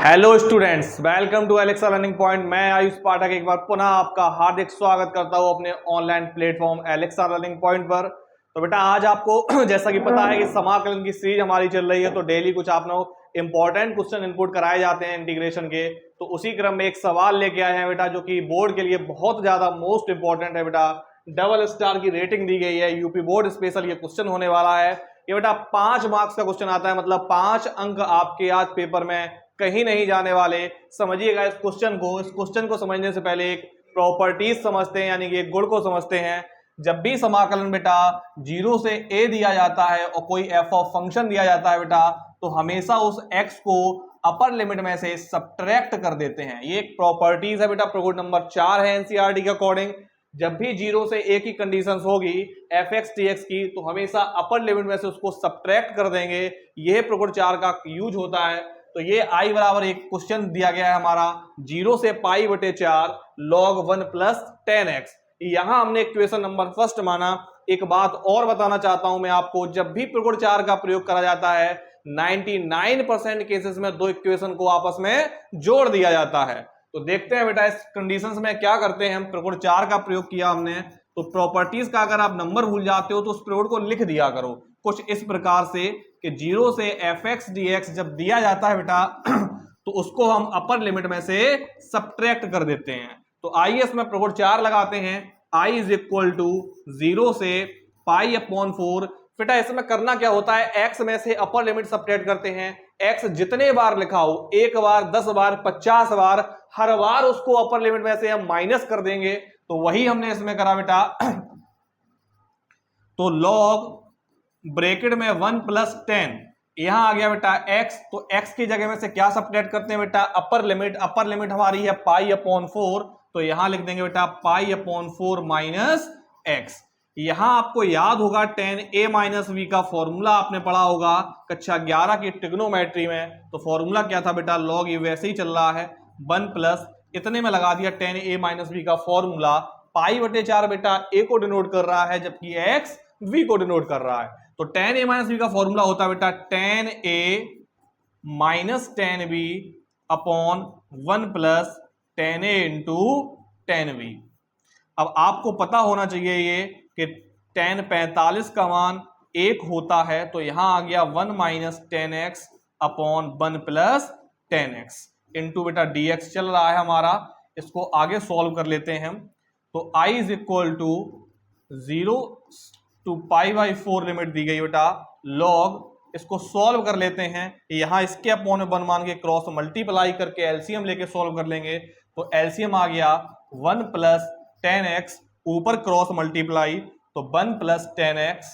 Hello students, welcome to Alexa learning point. मैं आयुष पाठक एक बार पुनः आपका हार्दिक स्वागत करता हूं अपने online platform Alexa learning point पर। तो बेटा आज आपको जैसा कि पता है कि समाकलन की सीरीज हमारी चल रही है, तो डेली कुछ आप लोग इंपॉर्टेंट क्वेश्चन इनपुट कराए जाते हैं इंटीग्रेशन के। तो उसी क्रम में एक सवाल लेके आए हैं बेटा, जो कि बोर्ड के लिए बहुत ज्यादा मोस्ट इंपॉर्टेंट है बेटा। डबल स्टार की रेटिंग दी गई है, यूपी बोर्ड स्पेशल ये क्वेश्चन होने वाला है। ये बेटा 5 मार्क्स का क्वेश्चन आता है, मतलब 5 अंक आपके आज पेपर में कहीं नहीं जाने वाले। समझिएगा इस क्वेश्चन को समझने से पहले एक प्रॉपर्टीज समझते हैं, यानी कि एक गुण को समझते हैं। जब भी समाकलन बेटा 0 से a दिया जाता है और कोई f ऑफ फंक्शन दिया जाता है बेटा, तो हमेशा उस x को अपर लिमिट में से सब्ट्रैक्ट कर देते हैं। ये एक प्रॉपर्टीज है बेटा, प्रगुण नंबर 4 है एनसीईआरटी के अकॉर्डिंग। जब भी 0 से a की कंडीशंस होगी fx dx की, तो हमेशा अपर लिमिट में से उसको सब्ट्रैक्ट कर देंगे। यह प्रगुण 4 का यूज होता है। तो ये i बराबर एक क्वेश्चन दिया गया है हमारा 0 से पाई बटे 4 log 1 प्लस 10x। यहां हमने इक्वेशन नंबर फर्स्ट माना। एक बात और बताना चाहता हूं मैं आपको, जब भी प्रगुण 4 का प्रयोग करा जाता है 99% केसेस में दो इक्वेशन को आपस में जोड़ दिया जाता है। तो देखते हैं बेटा इस कंडीशंस में क्या करते हैं हम। प्रगुण 4 का प्रयोग किया हमने, तो प्रॉपर्टीज का अगर आप नंबर भूल जाते हो तो उस प्रगुण को लिख दिया करो कुछ इस प्रकार से कि 0 से fx dx जब दिया जाता है बेटा तो उसको हम अपर लिमिट में से सब्ट्रैक्ट कर देते हैं। तो आइए इसमें प्रगुण 4 लगाते हैं। i इज इक्वल टू 0 से पाई अपॉन 4। बेटा इसमें करना क्या होता है, x में से अपर लिमिट सब्ट्रैक्ट करते हैं। x जितने बार लिखा हो, 1 बार 10 बार 50 बार, हर बार उसको अपर लिमिट में से हम माइनस कर देंगे। तो वही हमने इसमें करा बेटा। तो log ब्रैकेट में 1 प्लस 10, यहां आ गया बेटा x। तो x की जगह में से क्या सब्ट्रैक्ट करते हैं बेटा, अपर लिमिट हमारी है पाई अपॉन 4। तो यहां लिख देंगे बेटा पाई अपॉन 4 माइनस x। यहां आपको याद होगा 10a माइनस v का फॉर्मूला आपने पढ़ा होगा कक्षा 11 की ट्रिग्नोमेट्री में। तो फॉर्मूला क्या था बेटा, log ये वैसे ही चल रहा है 1 प्लस इतने में लगा दिया 10a माइनस v का फॉर्मूला। पाई बटे 4 बेटा a को डिनोट कर रहा है, जबकि x v को डिनोट कर रहा है। तो 10a माइनस v का फॉर्मूला होता है बेटा 10a minus 10b upon 1 plus 10a into 10v। अब आपको पता होना चाहिए ये कि 10 45 का मान 1 होता है, तो यहां आ गया 1 minus 10x upon 1 plus 10x into बेटा dx चल रहा है हमारा। इसको आगे सॉल्व कर लेते हैं हम। तो i is equal to 0 to pi by 4 limit दी गई बेटा log, इसको सॉल्व कर लेते हैं। यहां इसके अपॉन 1 मान के क्रॉस मल्टीप्लाई करके एलसीएम लेके सॉल्व कर लेंगे। तो एलसीएम आ गया 1 प्लस 10x, ऊपर क्रॉस मल्टीप्लाई, तो 1 प्लस 10x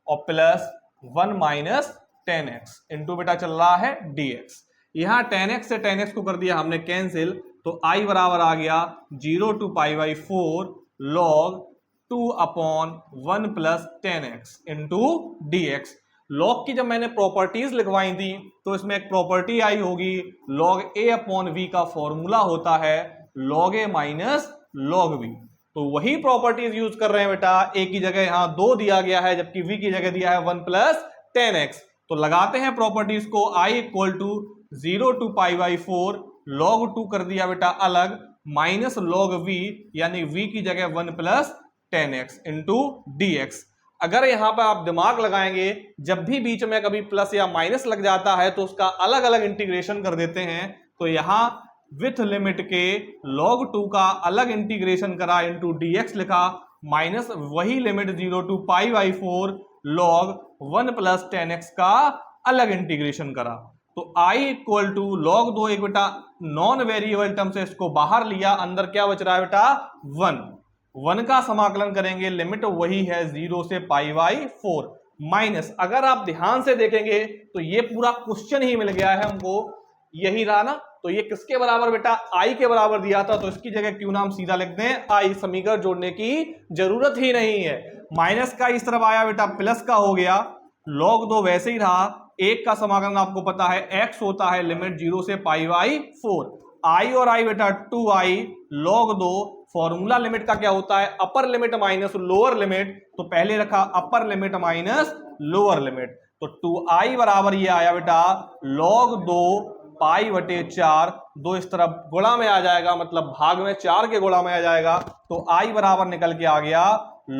और प्लस 1 माइनस 10x इंटू बेटा चल रहा है dx। यहां 10x से 10x को कर दिया हमने कैंसिल। तो i बराबर आ गया 0 to pi by 4 log 2 upon 1 plus 10x into dx। log की जब मैंने प्रॉपर्टीज लिखवाई थी तो इसमें एक प्रॉपर्टी आई होगी, log a अपॉन v का फॉर्मूला होता है log a minus log v। तो वही प्रॉपर्टीज यूज कर रहे हैं बेटा। a की जगह यहां 2 दिया गया है, जबकि v की जगह दिया है 1 प्लस 10x। तो लगाते हैं प्रॉपर्टीज को। i equal to 0 to pi by 4 log 2 कर दिया बेटा अलग, माइनस log v, यानी v की जगह 1 प्लस 10x इंटू dx। अगर यहां पर आप दिमाग लगाएंगे, जब भी बीच में कभी प्लस या माइनस लग जाता है तो उसका अलग अलग इंटीग्रेशन कर देते हैं। तो यहां विथ लिमिट के log 2 का अलग इंटीग्रेशन करा इंटू dx लिखा, माइनस वही limit 0 to pi by 4 log 1 plus 10x का अलग इंटीग्रेशन करा। तो i इक्वल टू log 2 एक बेटा नॉन वेरिएबल टर्म से इसको बाहर लिया, अंदर क्या बच रहा है बेटा 1 का समाकलन करेंगे, लिमिट वही है 0 से पाई बाई 4 माइनस। अगर आप ध्यान से देखेंगे तो ये पूरा क्वेश्चन ही मिल गया है हमको, यही रहा ना। तो ये किसके बराबर बेटा, i के बराबर दिया था, तो इसकी जगह क्यों ना हम सीधा लिख दें i, समीकरण जोड़ने की जरूरत ही नहीं है। माइनस का इस तरफ आया बेटा प्लस का हो गया, log 2 वैसे ही रहा। 1 का समाकलन आपको पता है x होता है लिमिट 0 से पाई बाई 4। i और i बेटा 2i log 2, फॉर्मूला लिमिट का क्या होता है, upper limit minus lower limit. तो पहले रखा upper limit minus lower limit, तो 2i बराबर ये आया बेटा log 2 पाई बटे 4, 2 इस तरफ गुणा में आ जाएगा, मतलब भाग में 4 के गुणा में आ जाएगा, तो आई बराबर निकल के आ गया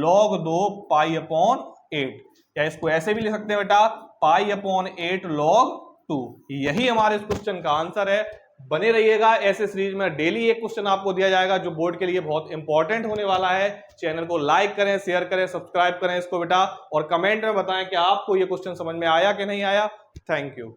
log 2 पाई अपॉन 8, या इसको ऐसे भी लिख सकते हैं बेटा पाई अपॉन 8 log 2। यही हमारे इस क्वेश्चन का आंसर है। बने रहिएगा ऐसे सीरीज में, डेली एक क्वेश्चन आपको दिया जाएगा जो बोर्ड के लिए बहुत इंपॉर्टेंट होने वाला है। चैनल को लाइक करें, शेयर करें, सब्सक्राइब करें इसको बेटा, और कमेंट में बताएं कि आपको ये क्वेश्चन समझ में आया कि नहीं आया। Thank you.